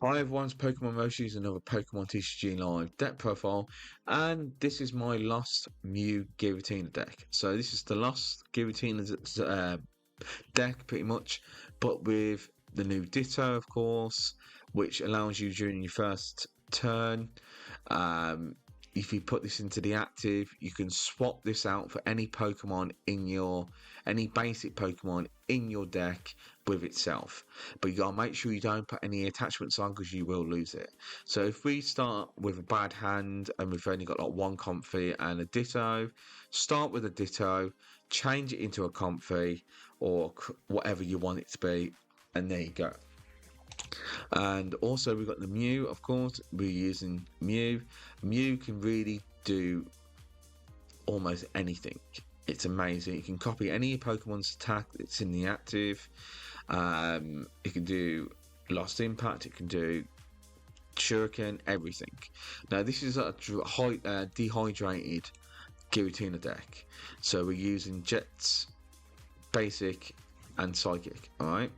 Hi everyone's Pokemon Roshi is another Pokemon TCG Live deck profile, and this is my Lost Mew Giratina deck. So this is the Lost Giratina deck pretty much, but with the new Ditto, of course, which allows you during your first turn. If you put this into the active, you can swap this out for any basic Pokemon in your deck with itself. But you gotta make sure you don't put any attachments on because you will lose it. So if we start with a bad hand and we've only got like one Comfey and a Ditto, start with a Ditto, change it into a Comfey or whatever you want it to be, and there you go. And also we've got the Mew, of course. We're using Mew. Mew can really do almost anything. It's amazing. You can copy any Pokemon's attack that's in the active. It can do Lost Impact. It can do Shuriken. Everything. Now this is a dehydrated Giratina deck. So we're using Jets, Basic, and Psychic. All right.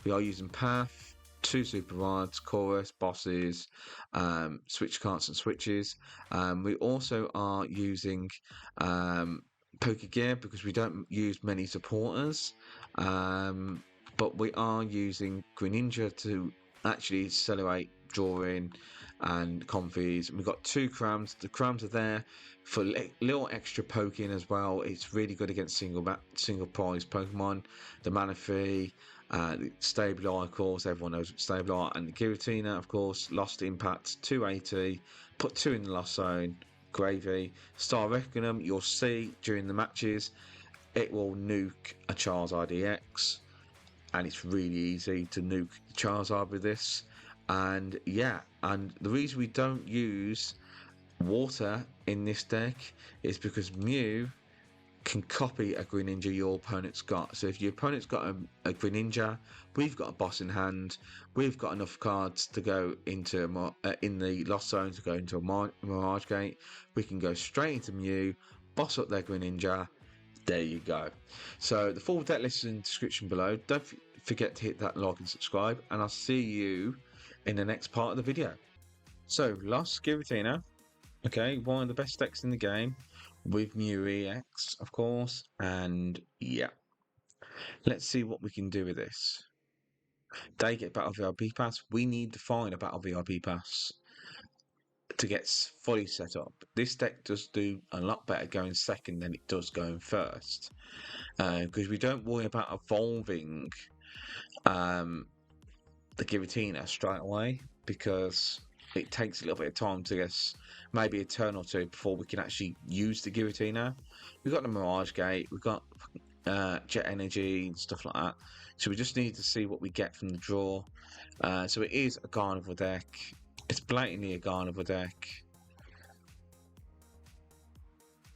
We are using Path. 2 super rods, Colress, bosses, switch carts and switches. We also are using Pokégear because we don't use many supporters, but we are using Greninja to actually accelerate drawing and Comfeys. We've got 2 Crams. The Crams are there for little extra poking as well. It's really good against single prize Pokemon. The Manaphy, the Sableye LOR, of course, everyone knows Sableye LOR, and the Giratina, of course, Lost Impact, 280, put 2 in the Lost Zone, gravy. Start wrecking them, you'll see during the matches, it will nuke a Charizard EX, and it's really easy to nuke Charizard with this. And yeah, and the reason we don't use water in this deck is because Mew can copy a Greninja your opponent's got. So if your opponent's got a Greninja, we've got a boss in hand, we've got enough cards to go into in the Lost Zone to go into a Mirage Gate. We can go straight into Mew, boss up their Greninja. There you go. So the full deck list is in the description below. Don't forget to hit that like and subscribe, and I'll see you in the next part of the video. So Lost Giratina, okay, one of the best decks in the game, with Mew EX, of course, and yeah. Let's see what we can do with this. They get Battle VIP Pass. We need to find a Battle VIP Pass to get fully set up. This deck does do a lot better going second than it does going first, because we don't worry about evolving the Giratina straight away, because it takes a little bit of time to get maybe a turn or two before we can actually use the Giratina. We've got the Mirage Gate, we've got Jet Energy and stuff like that. So we just need to see what we get from the draw. So it is a Carnival deck. It's blatantly a Carnival deck.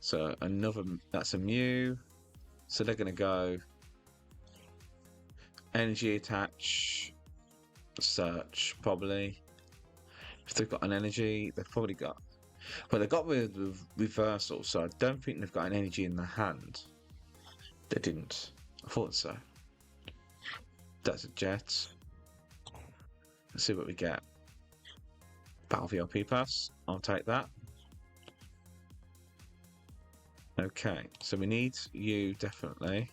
So that's a Mew. So they're going to go Energy Attach, Search, probably. If they've got an energy, they've probably got... Well, they've got rid of Reversal, so I don't think they've got an energy in their hand. They didn't. I thought so. That's a Jet. Let's see what we get. Battle VIP Pass. I'll take that. Okay, so we need you, definitely.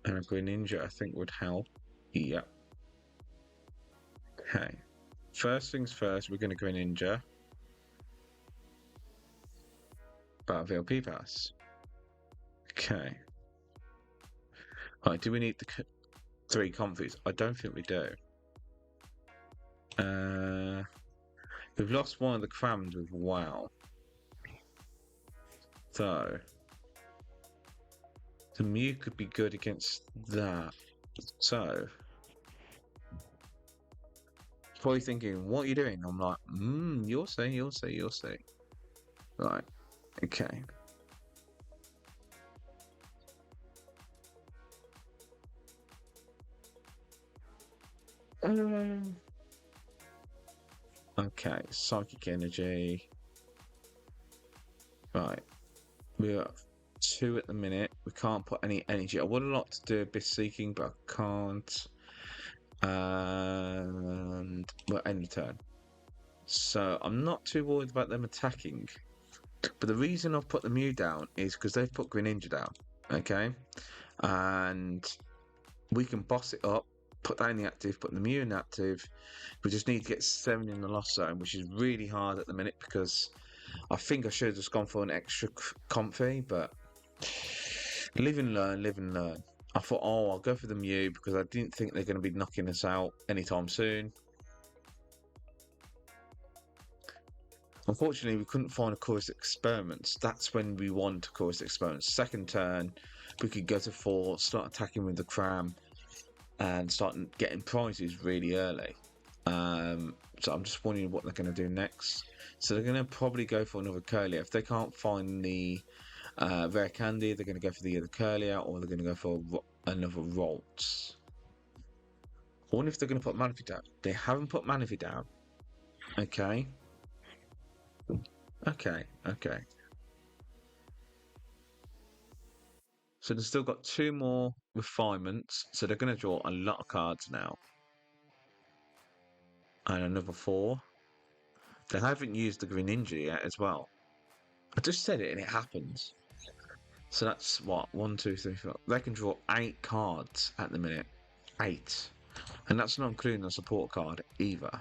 And a Greninja, I think, would help. Yep. Okay. First things first, we're going to Greninja. Battle VIP Pass. Okay. Right, do we need the 3 Comfeys? I don't think we do. We've lost one of the Crams with WoW. So the Mew could be good against that. So probably thinking, what are you doing? I'm like, you'll see, you'll see, you'll see. Right, okay. Okay, Psychic Energy. Right, we are 2 at the minute. We can't put any energy. I would have liked to do a bit seeking, but I can't. And we're end turn. So I'm not too worried about them attacking. But the reason I've put the Mew down is because they've put Greninja down. Okay? And we can boss it up, put that in the active, put the Mew in the active. We just need to get 7 in the lost zone, which is really hard at the minute because I think I should have just gone for an extra Comfey, but live and learn, live and learn. I thought, oh, I'll go for the Mew because I didn't think they're going to be knocking us out anytime soon. Unfortunately, we couldn't find a Colress Experiments. That's when we want a Colress Experiments. Second turn, we could go to 4, start attacking with the Cram, and start getting prizes really early. So I'm just wondering what they're going to do next. So they're going to probably go for another Curlier. If they can't find the Rare Candy, they're going to go for the other Curlier, or they're going to go for another Ralts. I wonder if they're going to put Manaphy down. They haven't put Manaphy down. Okay. Okay. So they've still got 2 more refinements. So they're going to draw a lot of cards now. And another 4. They haven't used the Greninja yet as well. I just said it and it happens. So that's what? 1, 2, 3, 4. They can draw 8 cards at the minute. 8. And that's not including the support card either.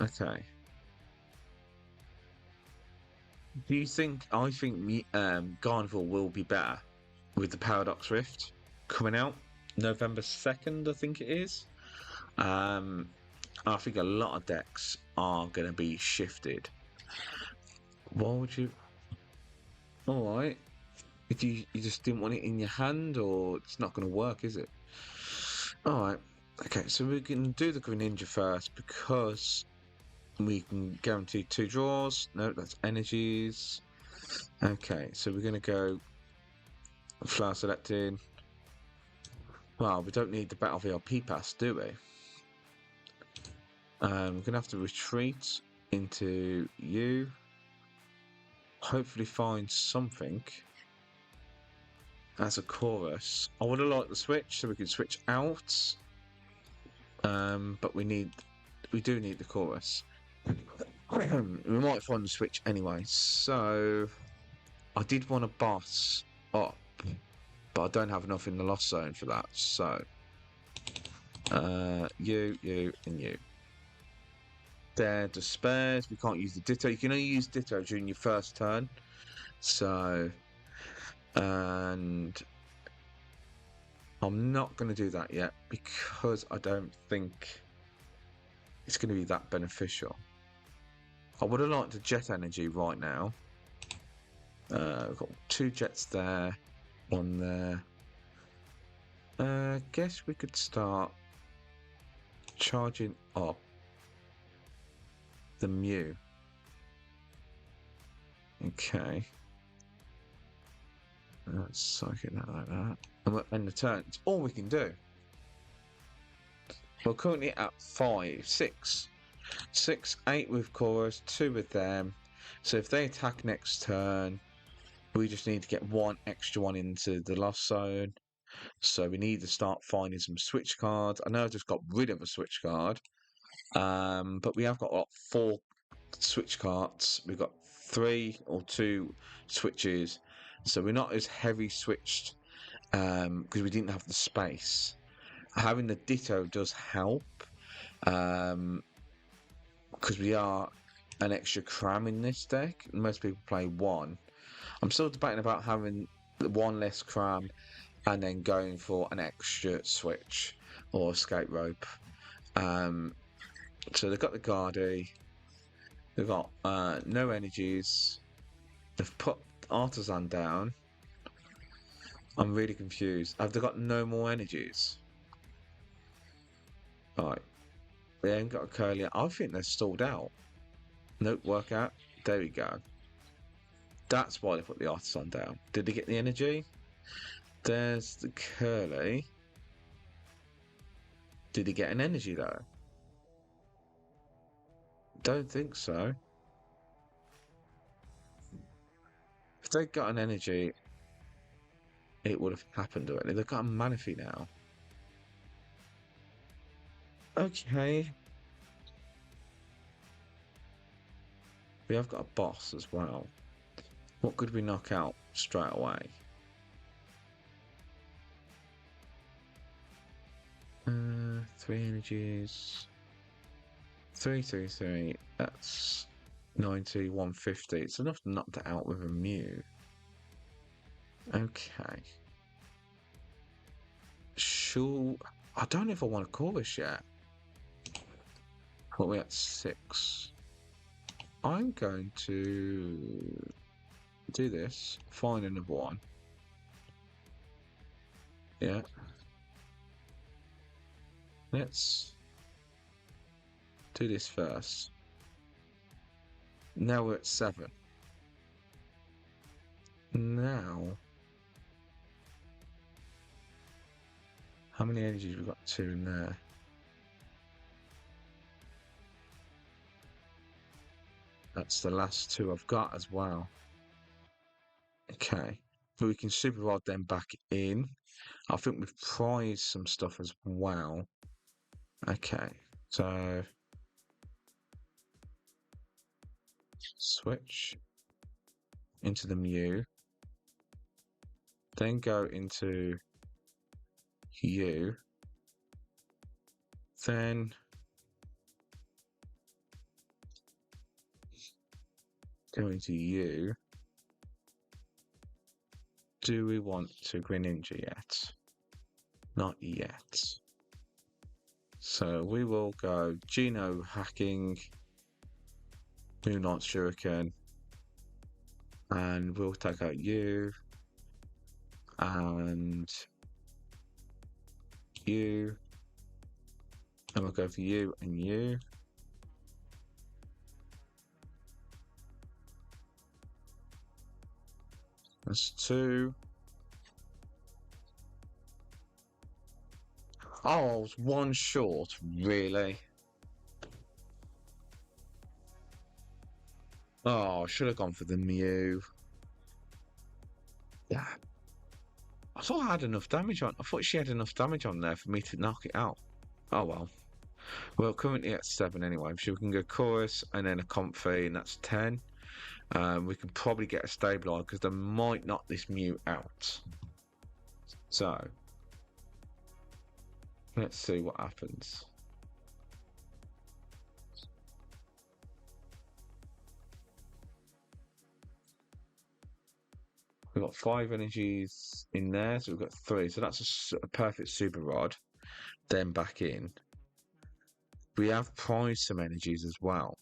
Okay. Do you think? I think Gardevoir will be better with the Paradox Rift coming out November 2nd, I think it is. I think a lot of decks are going to be shifted. Why would you? All right. If you just didn't want it in your hand, or it's not going to work, is it? All right. Okay, so we can do the Greninja first because we can guarantee 2 draws. No, that's energies. Okay, so we're going to go flower selecting. Well, we don't need the Battle VIP Pass, do we? We're going to have to retreat into you. Hopefully find something. As a Colress. I would have liked the switch so we could switch out. But we do need the Colress. We might find the switch anyway. So I did want to boss up, but I don't have enough in the lost zone for that. So you, and you. They're despairs. We can't use the Ditto. You can only use Ditto during your first turn. So, and I'm not going to do that yet because I don't think it's going to be that beneficial. I would have liked a Jet Energy right now. We've got 2 jets there, 1 there. Guess we could start charging up the Mew. Okay. Let's psychic that like that. And we'll end the turn. It's all we can do. We're currently at 5, 6. 6, 8 with Colress, 2 with them. So if they attack next turn, we just need to get 1 extra one into the lost zone. So we need to start finding some switch cards. I know I just got rid of a switch card. But we have got 4 switch cards. We've got 3 or 2 switches. So we're not as heavy switched because we didn't have the space. Having the Ditto does help because we are an extra Cram in this deck. Most people play 1. I'm still debating about having 1 less Cram and then going for an extra switch or escape rope. So they've got the Guardy. They've got no energies. They've put Artisan down. I'm really confused. Have they got no more energies? Right. They ain't got a Curlier. I think they're stalled out. Nope, workout. There we go. That's why they put the Artisan down. Did they get the energy? There's the Curly. Did he get an energy though? Don't think so. If they got an energy, it would have happened already. They've got a Manaphy now. Okay. We have got a boss as well. What could we knock out straight away? Three energies. 333. That's 90, 150. It's enough to knock that out with a Mew. Okay. Sure. I don't know if I want to call this yet. What, we're at 6. I'm going to do this. Find another one. Yeah. Let's do this first. Now we're at 7. Now, how many energies we've got? 2 in there. That's the last 2 I've got as well. Okay, but we can super rod them back in. I think we've prized some stuff as well. Okay, so switch into the Mew, then go into you, then go into you. Do we want to Greninja yet? Not yet. So we will go Geno hacking, Moonlight Shuriken, and we'll take out you and you, and we'll go for you and you. That's 2. Oh, I was 1 short, really? Oh, I should have gone for the Mew. Yeah. I thought I had enough damage on. I thought she had enough damage on there for me to knock it out. Oh well. Well, currently at 7 anyway. So we can go Colress and then a Comfey, and that's 10. We can probably get a Sableye because they might knock this Mew out. So let's see what happens. We've got 5 energies in there, so we've got 3. So that's a perfect super rod. Then back in. We have prized some energies as well.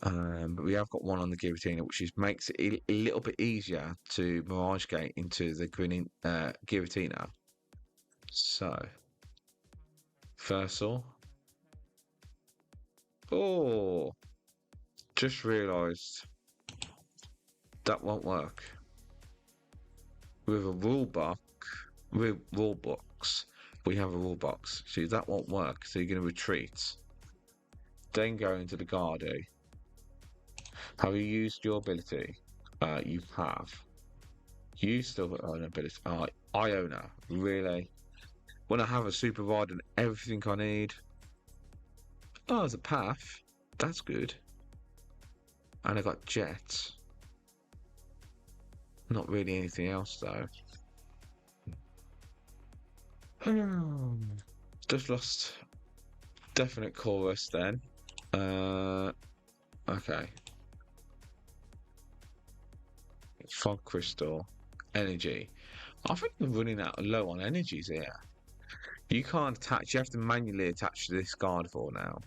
But we have got one on the Giratina, which makes it a little bit easier to Mirage Gate into the Giratina. So, Versal. Oh, just realised that won't work. With a rule box, we have a rule box. See, that won't work. So you're going to retreat. Then go into the Guardy. Have you used your ability? You have. You still got an ability. Iona, really? When I have a super rod and everything I need. Oh, there's a path. That's good. And I got Jet. Not really anything else though. Just lost definite Colress then. Okay. Fog Crystal. Energy. I think we're running out low on energies here. You can't attach, you have to manually attach to this Gardevoir now.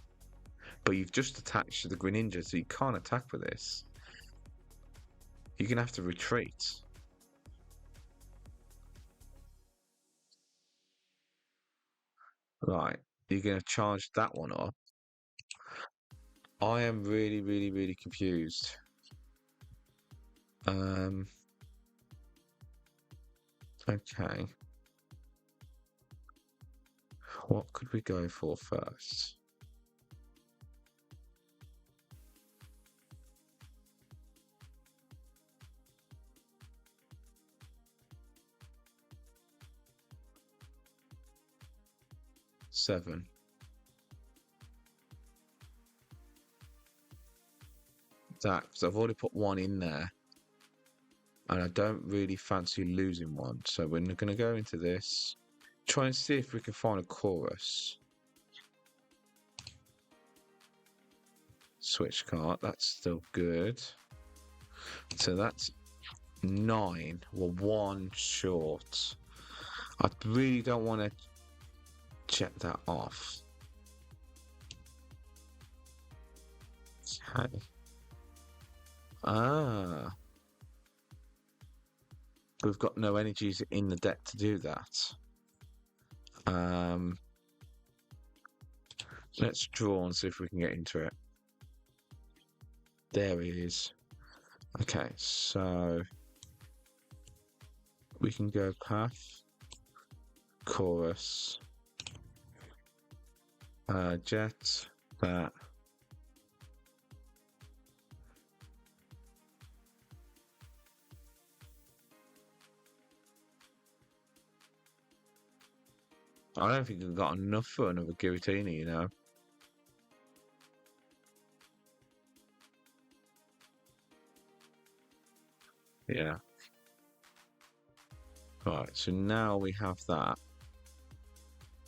But you've just attached to the Greninja, so you can't attack with this. You're going to have to retreat. Right, you're going to charge that one up. I am really, really, really confused. Okay. What could we go for first? 7. That, because I've already put one in there. And I don't really fancy losing one. So we're going to go into this. Try and see if we can find a Colress. Switch cart, that's still good. So that's 9. We're 1 short. I really don't want to check that off. Okay. Ah. We've got no energies in the deck to do that. Let's draw and see if we can get into it. There he is. Okay, so we can go path, chorus, jet, that. I don't think we've got enough for another Giratina, you know. Yeah. Right, so now we have that.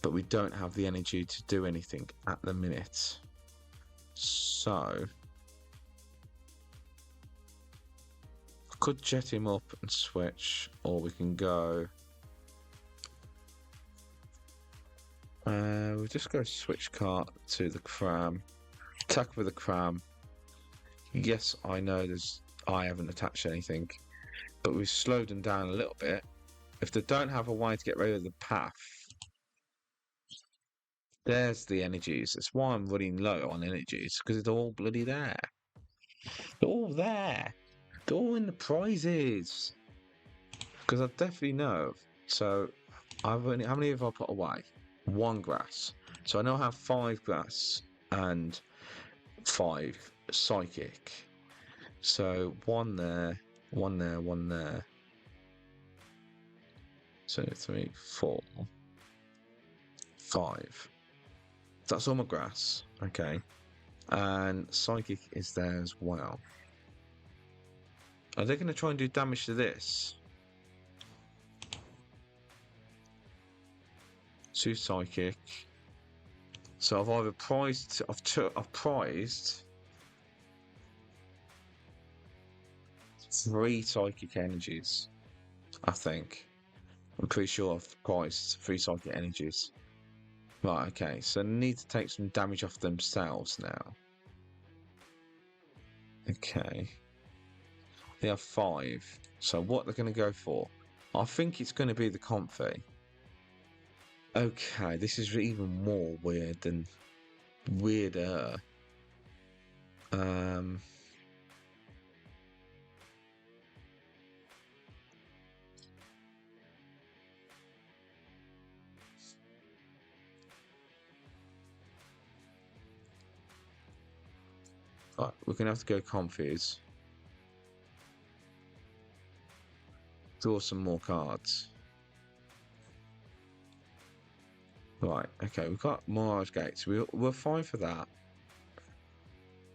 But we don't have the energy to do anything at the minute. So I could jet him up and switch, or we can go. We'll just go switch cart to the Cram. Attack with the Cram. Yes, I know I haven't attached anything, but we've slowed them down a little bit. If they don't have a way to get rid of the path, there's the energies. That's why I'm running low on energies, because they're all bloody there. They're all there. They're all in the prizes. Because I definitely know. So how many have I put away? 1 grass. So I now have 5 grass and 5 psychic. So 1 there, 1 there, 1 there. So 3, 4, 5. That's all my grass. Okay. And psychic is there as well. Are they going to try and do damage to this? 2 psychic. So I've either prized. I've prized 3 psychic energies. I think. I'm pretty sure I've prized 3 psychic energies. Right. Okay. So they need to take some damage off themselves now. Okay. They have 5. So what they're going to go for? I think it's going to be the Comfey. Okay, this is even more weird than weirder. Right, we're gonna have to go Comfeys. Draw some more cards. Right, okay, we've got Mirage Gate, so we're fine for that.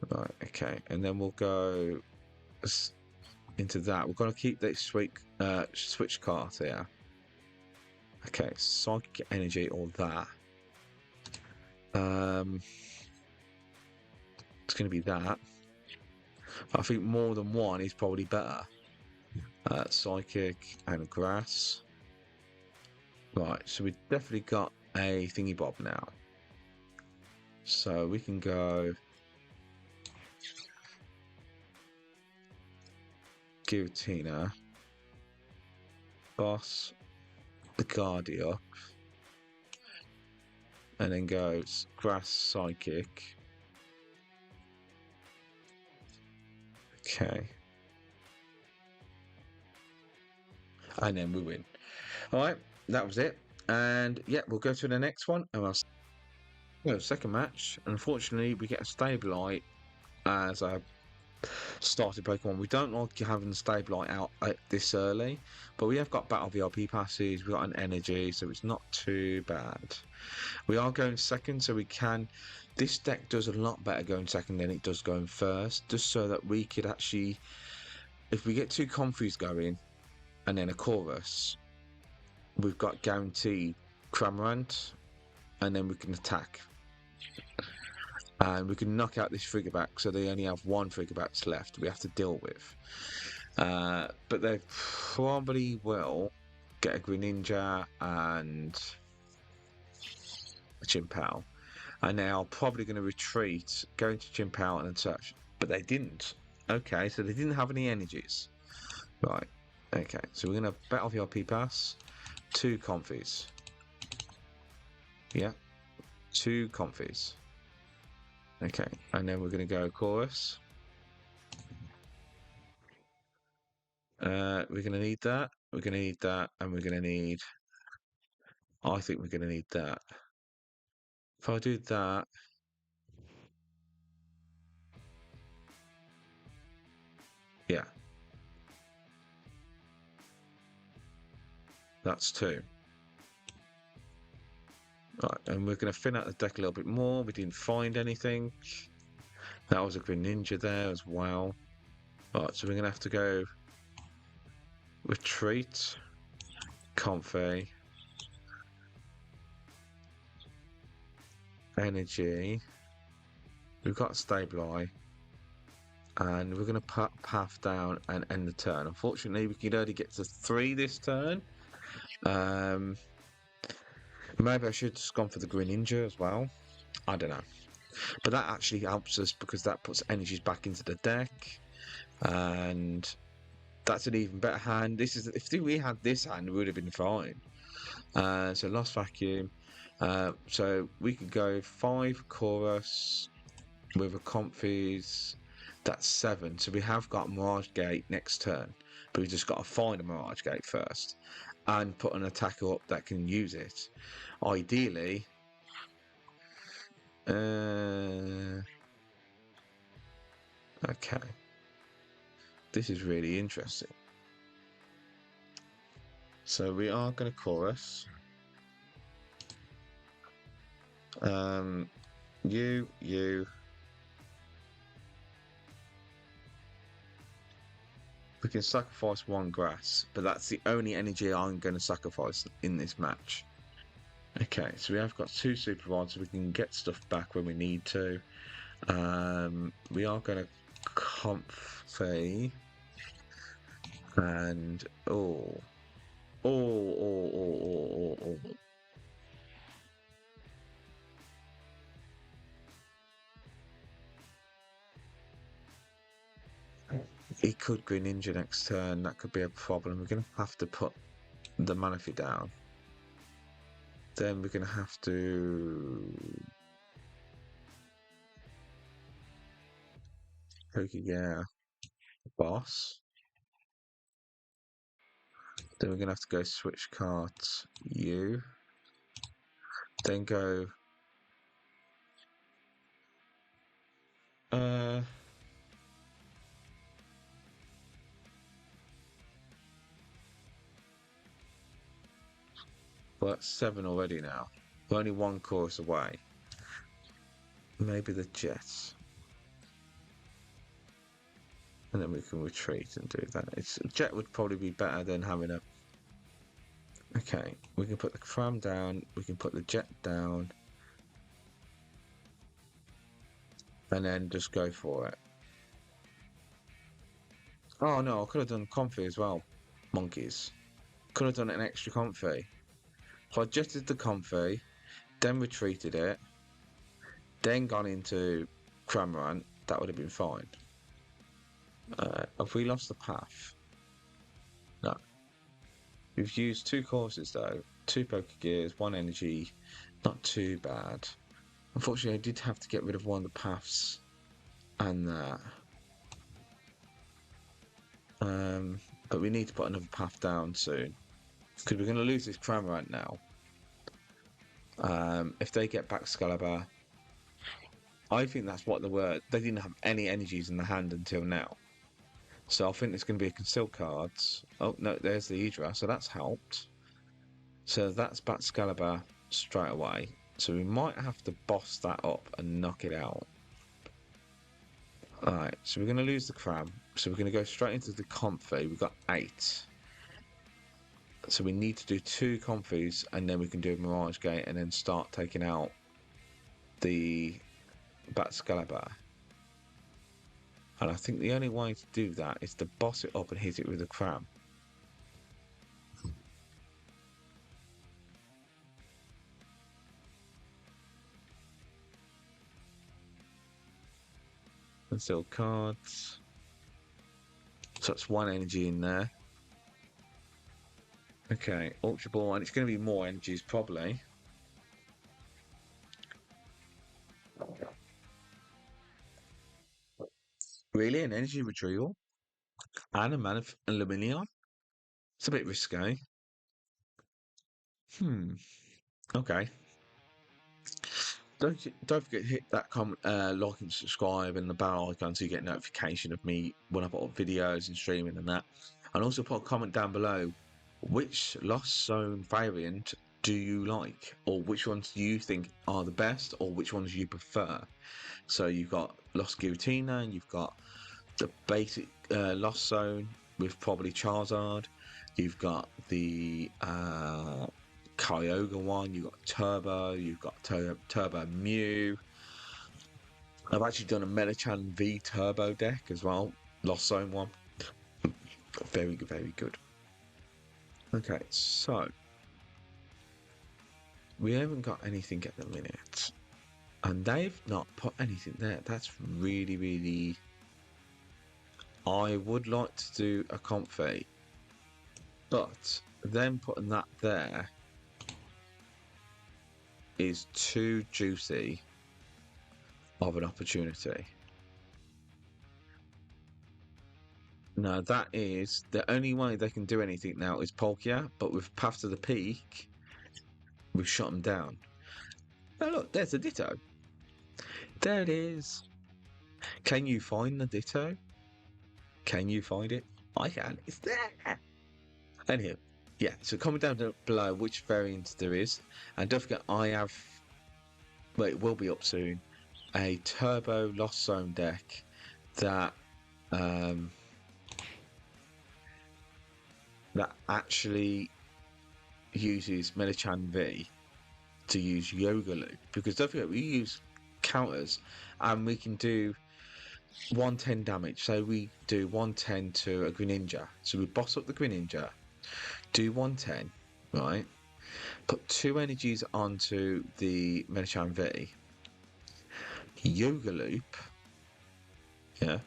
Right, okay, and then we'll go into that. We're going to keep this switch cart here. Okay, psychic energy or that. It's going to be that. I think more than one is probably better. Psychic and grass. Right, so we've definitely got a thingy bob now. So we can go Giratina, boss the Guardi up, and then go grass psychic. Okay. And then we win. Alright, that was it. And yeah, we'll go to the next one. And well, second match. Unfortunately, we get a Sableye as a started Pokemon. We don't like having Sableye out this early, but we have got Battle VIP passes. We've got an energy, so it's not too bad. We are going second, so we can. This deck does a lot better going second than it does going first, just so that we could actually, if we get two Comfeys going and then a Colress, we've got guaranteed Cramorant, and then we can attack. And we can knock out this Frigaback, so they only have one Frigaback left we have to deal with. But they probably will get a Greninja and a Chimpao. And they are probably going to retreat, going to Chimpao and such. But they didn't. Okay, so they didn't have any energies. Right. Okay, so we're going to Battle VIP Pass. 2 Comfeys. Yeah. 2 Comfeys. Okay, and then we're going to go Chorus. We're going to need that. We're going to need that, and we're going to need. I think we're going to need that. If I do that, yeah, that's 2. Right, and we're going to thin out the deck a little bit more. We didn't find anything. That was a Greninja there as well. Right, so we're going to have to go Retreat, Comfey, Energy. We've got Sableye, and we're going to put Path down and end the turn. Unfortunately, we can only get to 3 this turn. Maybe I should have just gone for the Greninja as well. I don't know. But that actually helps us because that puts energies back into the deck. And that's an even better hand. This is if we had this hand, we would have been fine. So Lost Vacuum. So we could go 5 Chorus with a Comfeys. That's 7. So we have got Mirage Gate next turn. But we just got to find a Mirage Gate first. And put an attacker up that can use it. Ideally. Okay. This is really interesting. So we are going to Chorus. You. We can sacrifice 1 grass, but that's the only energy I'm going to sacrifice in this match. Okay, so we have got 2 Supervisors, so we can get stuff back when we need to. We are going to Comfey and oh. He could Greninja next turn. That could be a problem. We're going to have to put the Manaphy down. Then we're going to have to Pokégear boss. Then we're going to have to go Switch Cart U. Then go well, that's 7 already now. We're only 1 course away. Maybe the Jets. And then we can retreat and do that. Jet would probably be better than having a... Okay, we can put the Cram down. We can put the Jet down. And then just go for it. Oh no, I could have done Comfey as well. Monkeys. Could have done an extra Comfey. If I jetted the Comfey, then retreated it, then gone into Cramorant, that would have been fine. Have we lost the path? No. We've used 2 courses though, 2 Pokégears, 1 energy, not too bad. Unfortunately, I did have to get rid of 1 of the paths and that. But we need to put another path down soon. Because we're going to lose this Cramorant now. If they get back Excalibur, I think that's what they were. They didn't have any energies in the hand until now. So I think it's going to be a concealed cards. Oh, no, there's the Hydra, so that's helped. So that's Batcalibur straight away. So we might have to boss that up and knock it out. Alright, so we're going to lose the Cram. So we're going to go straight into the Comfey. We've got 8. So we need to do 2 Comfeys, and then we can do a Mirage Gate and then start taking out the Batcalibur. And I think the only way to do that is to boss it up and hit it with a Cram. Concealed cards. So that's 1 energy in there. Okay, Ultra Ball, and it's going to be more energies probably. Really, an energy retrieval? And a Manaphy Aluminium? It's a bit risque. Okay. Don't forget to hit that comment, like and subscribe and the bell icon so you get notification of me when I put up videos and streaming and that. And also put a comment down below, which Lost Zone variant do you like? Or which ones do you think are the best? Or which ones you prefer? So you've got Lost Giratina, and you've got the basic Lost Zone with probably Charizard. You've got the Kyogre one, you've got Turbo, you've got Turbo Mew. I've actually done a Metachan V Turbo deck as well, Lost Zone one. Very good, very good. Okay, so we haven't got anything at the minute, and they've not put anything there. That's really, really. I would like to do a Comfey, but them putting that there is too juicy of an opportunity. No, that is the only way they can do anything now is Pokégear, but with Path to the Peak, we've shut them down. Oh look, there's a Ditto. There it is. Can you find the Ditto? Can you find it? I can. It's there. Anyway, yeah. So comment down below which variants there is, and don't forget I have. Well, it will be up soon. A Turbo Lost Zone deck that that actually uses Metachan V to use Yoga Loop, because don't forget we use counters and we can do 110 damage. So we do 110 to a Greninja. So we boss up the Greninja, do 110, right? Put 2 energies onto the Metachan V. Yoga Loop. Yeah.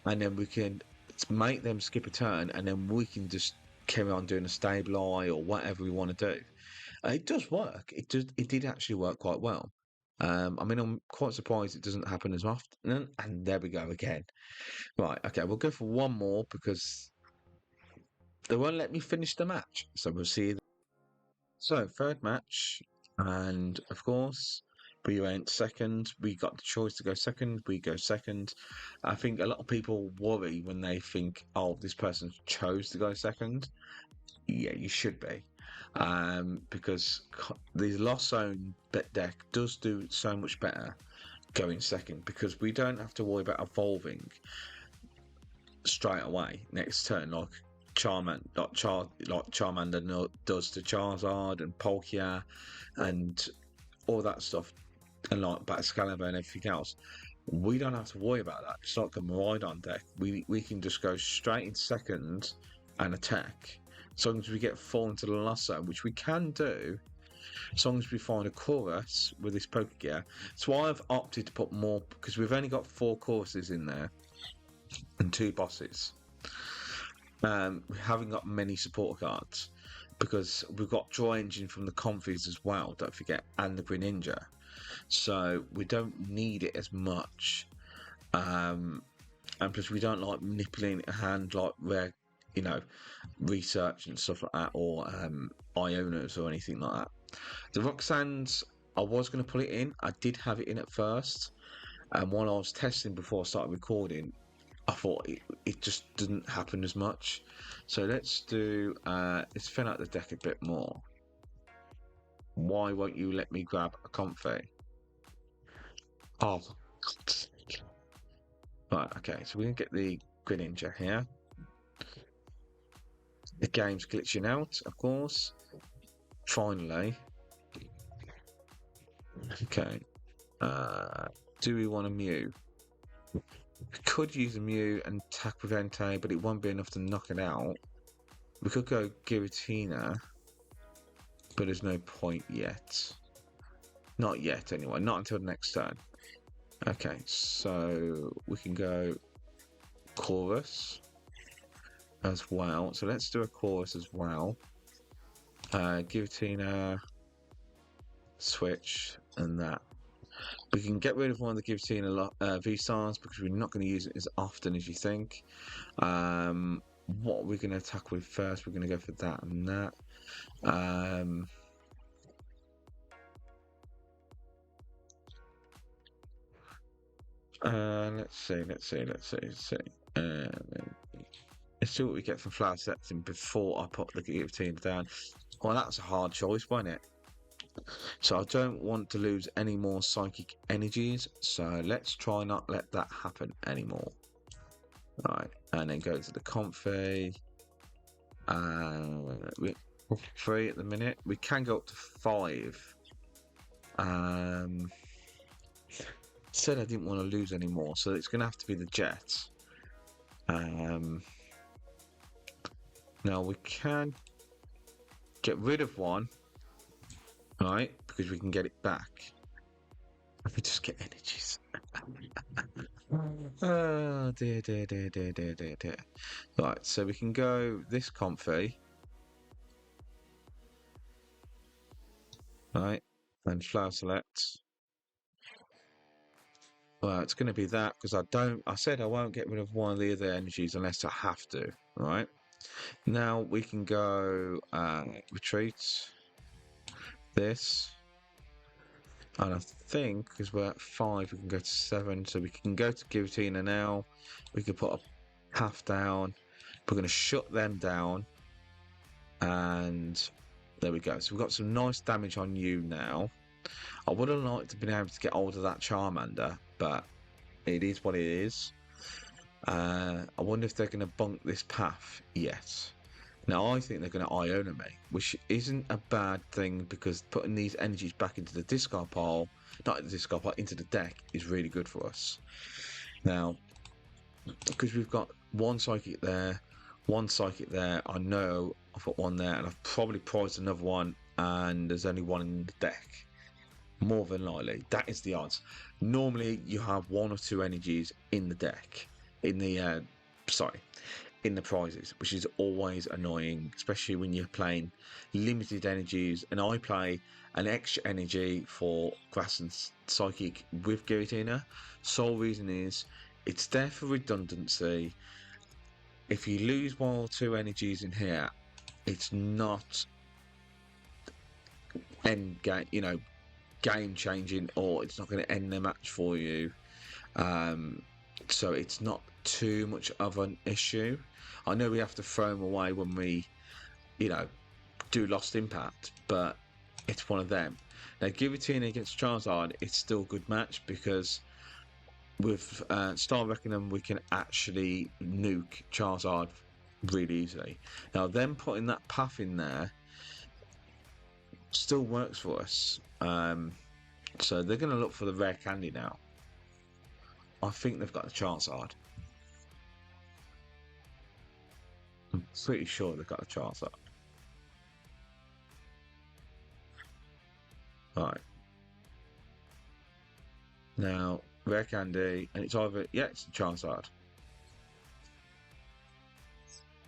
And then we can make them skip a turn, and then we can just carry on doing a Sableye or whatever we want to do. It does work. It did actually work quite well. I mean, I'm quite surprised it doesn't happen as often. And there we go again. Right, okay, we'll go for one more because they won't let me finish the match. So we'll see. So, third match, and of course, we went second. We got the choice to go second. We go second. I think a lot of people worry when they think, oh, this person chose to go second. Yeah, you should be. Because the Lost Zone deck does do so much better going second, because we don't have to worry about evolving straight away next turn like Charmander does to Charizard and Pokégear and all that stuff, and like Batcalibur and everything else. We don't have to worry about that. It's like a Miraidon deck. We can just go straight in second and attack. As long as we get full into the Lost Zone, which we can do, as long as we find a Colress with this Pokégear. So I've opted to put more, because we've only got 4 courses in there and 2 bosses. We haven't got many support cards, because we've got Draw Engine from the Comfeys as well, don't forget, and the Greninja. So we don't need it as much. And plus we don't like manipulating a hand like rare, research and stuff like that, or Ionas or anything like that. The Roxanne's I was going to put it in. I did have it in at first. And while I was testing before I started recording, I thought it just didn't happen as much. So let's fill out the deck a bit more. Why won't you let me grab a Comfey? Oh, right, okay, so we're going to get the Greninja here. The game's glitching out, of course. Finally. Okay. Do we want a Mew? We could use a Mew and attack with Entei, but it won't be enough to knock it out. We could go Giratina, but there's no point yet. Not yet, anyway. Not until the next turn. Okay, so we can go Colress as well. So let's do a Colress as well. Giratina, Switch, and that. We can get rid of one of the Giratina VSTARs because we're not going to use it as often as you think. What are we going to attack with first? We're going to go for that and that. Let's see. Let's see what we get from flower setting before I put the Giratina down. Well, that's a hard choice, wasn't it? So I don't want to lose any more psychic energies, so let's try not let that happen anymore. Right, and then go to the Comfey. We're 3 at the minute. We can go up to 5. Said I didn't want to lose any more, so it's going to have to be the Jet. Now we can get rid of one, right? Because we can get it back. If we just get energies. Oh dear. Right, so we can go this Comfey. Right, and flower select. Well, it's going to be that because I said I won't get rid of one of the other energies unless I have to. Right, now we can go retreat this. And I think because we're at 5, we can go to 7. So we can go to Giratina now. We can put a half down. We're going to shut them down. And there we go. So we've got some nice damage on you now. I would have liked to have been able to get hold of that Charmander, but it is what it is. I wonder if they're going to bunk this path yet. Now, I think they're going to Iona me, which isn't a bad thing because putting these energies back into the discard pile, not the discard pile, into the deck is really good for us. Now, because we've got one Psychic there, I know I've got one there, and I've probably prized another one, and there's only one in the deck. More than likely, that is the odds. Normally, you have 1 or 2 energies in the deck, in the prizes, which is always annoying, especially when you're playing limited energies. And I play an extra energy for Grass and Psychic with Giratina. Sole reason is it's there for redundancy. If you lose 1 or 2 energies in here, it's not end game, game changing, or it's not going to end the match for you. So it's not too much of an issue. I know we have to throw them away when we, do Lost Impact, but it's one of them. Now, Giratina against Charizard, it's still a good match because with Star Reckoning, we can actually nuke Charizard really easily. Now, them putting that path in there still works for us. So they're going to look for the rare candy now. I think they've got the Charizard. I'm pretty sure they've got the Charizard. Right. Now, rare candy, and it's either, it's the Charizard.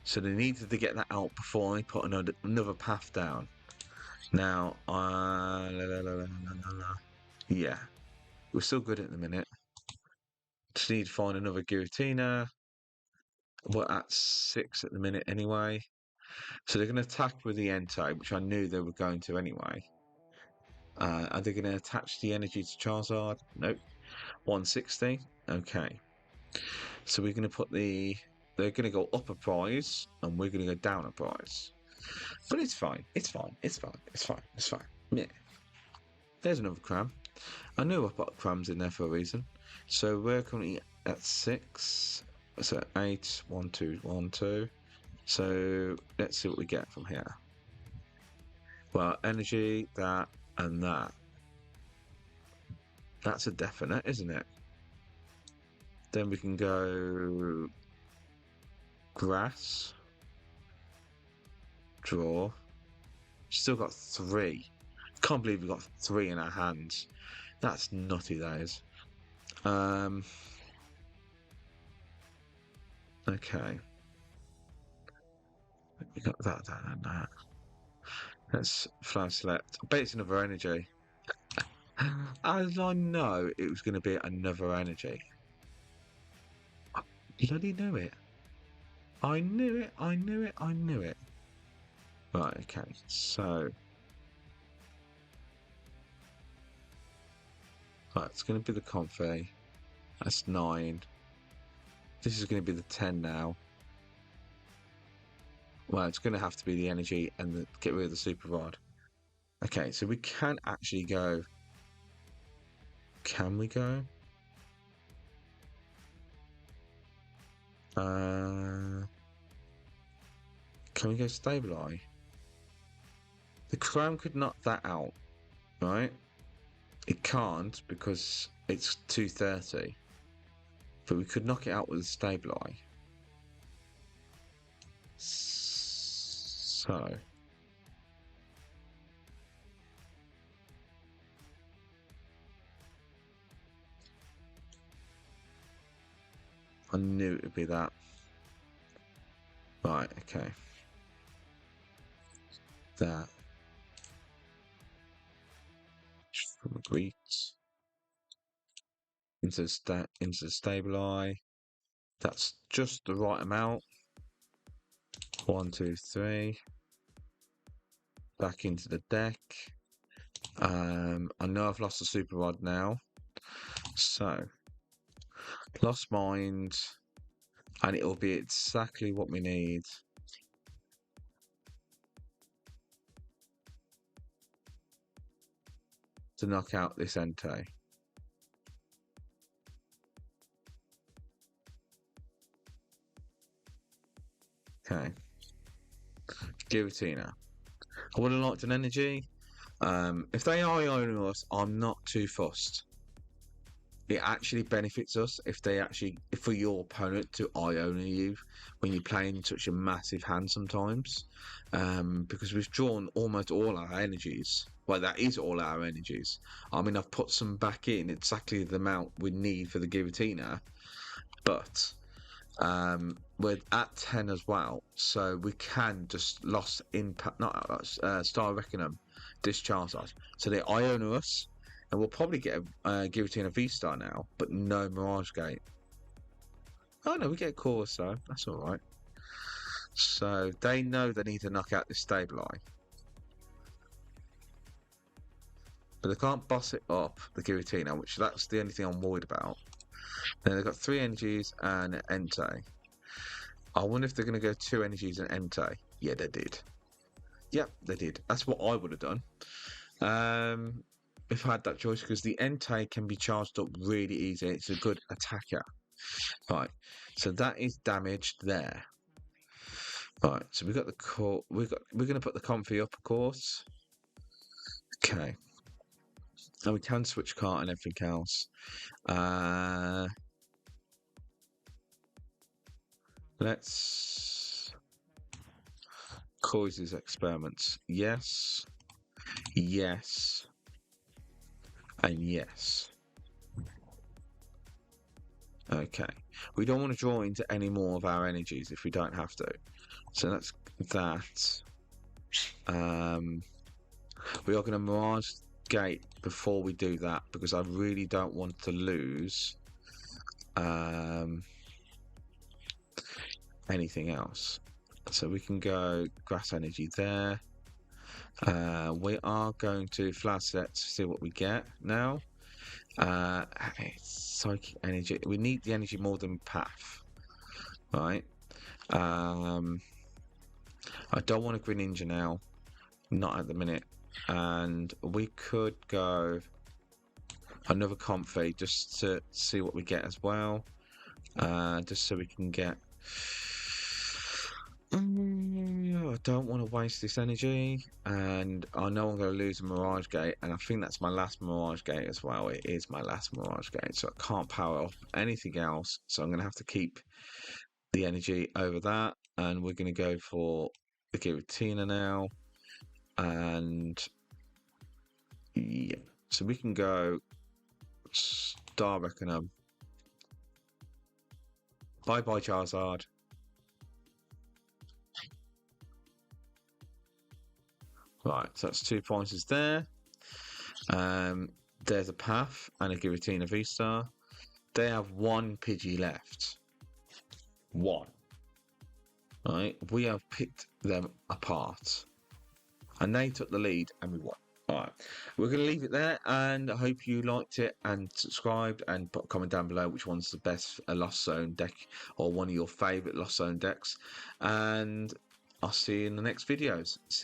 So they needed to get that out before I put another path down. Now, yeah, we're still good at the minute. Just need to find another Giratina. We're at 6 at the minute anyway. So they're going to attack with the Entei, which I knew they were going to anyway. Are they going to attach the energy to Charizard? Nope. 160. Okay. So we're going to put the... They're going to go up a prize, and we're going to go down a prize. But it's fine. It's fine. It's fine. It's fine. It's fine. Yeah. There's another Cram. I knew I put Crams in there for a reason. So we're currently at 6. So 8. 1, 2, 1, 2. So let's see what we get from here. Well, energy, that, and that. That's a definite, isn't it? Then we can go grass, draw. Still got 3. Can't believe we got 3 in our hands. That's nutty, that is. Okay. We got that, and that. Let's fly select. I bet it's another energy. As I know it was going to be another energy. I bloody knew it. I knew it, I knew it, I knew it. Right, okay, so... Right, it's going to be the Comfey. That's 9. This is going to be the 10 now. Well, it's going to have to be the energy and get rid of the super rod. Okay, so we can actually go... Can we go? Can we go Sableye? The Cram could knock that out, right? It can't because it's 230. But we could knock it out with a Sableye. So... I knew it would be that. Right, okay. That. From a Greet. Into Sableye. That's just the right amount. 1, 2, 3. Back into the deck. I know I've lost the super rod now. So, lost mind. And it'll be exactly what we need. To knock out this Entei. Okay. Giratina. I would have liked an energy. If they are owning us, I'm not too fussed. It actually benefits us if they actually, for your opponent to eye-owner you when you're playing such a massive hand sometimes. Because we've drawn almost all our energies. Well, that is all our energies. I mean, I've put some back in exactly the amount we need for the Giratina. But we're at 10 as well, so we can just lost impact, not Star Reckonum, discharge us. So they eye-owner us, and we'll probably get a Giratina VSTAR now, but no Mirage Gate. Oh no, we get a Colress though, that's alright. So they know they need to knock out this Sableye. But they can't boss it up, the Giratina, which that's the only thing I'm worried about. Then they've got 3 energies and an Entei. I wonder if they're going to go 2 energies and Entei. Yeah, they did. Yep, they did. That's what I would have done. If I had that choice, because the Entei can be charged up really easy. It's a good attacker. Right, so that is damaged there. Right, so we got the core. We're going to put the Comfey up, of course. Okay. And we can switch cart and everything else. Let's cause these experiments. Yes, yes, and yes. Okay. We don't want to draw into any more of our energies if we don't have to. So that's that. We are going to Mirage Gate before we do that because I really don't want to lose anything else. So we can go grass energy there. We are going to flash set to see what we get now. Psychic energy. We need the energy more than path, right? I don't want a Greninja now, not at the minute. And we could go another Comfey just to see what we get as well. Just so we can get. I don't want to waste this energy, and I know I'm going to lose a Mirage Gate, and I think that's my last Mirage Gate as well. It is my last Mirage Gate, so I can't power off anything else, so I'm going to have to keep the energy over that, and we're going to go for the Giratina now, and yeah, so we can go Star Reckoner. Bye-bye, Charizard. Right, so that's 2 pointers there. There's a Path and a Giratina V-Star. They have 1 Pidgey left. 1. Right, we have picked them apart. And they took the lead and we won. Alright, we're going to leave it there, and I hope you liked it and subscribed, and put a comment down below which one's the best Lost Zone deck, or one of your favourite Lost Zone decks. And I'll see you in the next videos. See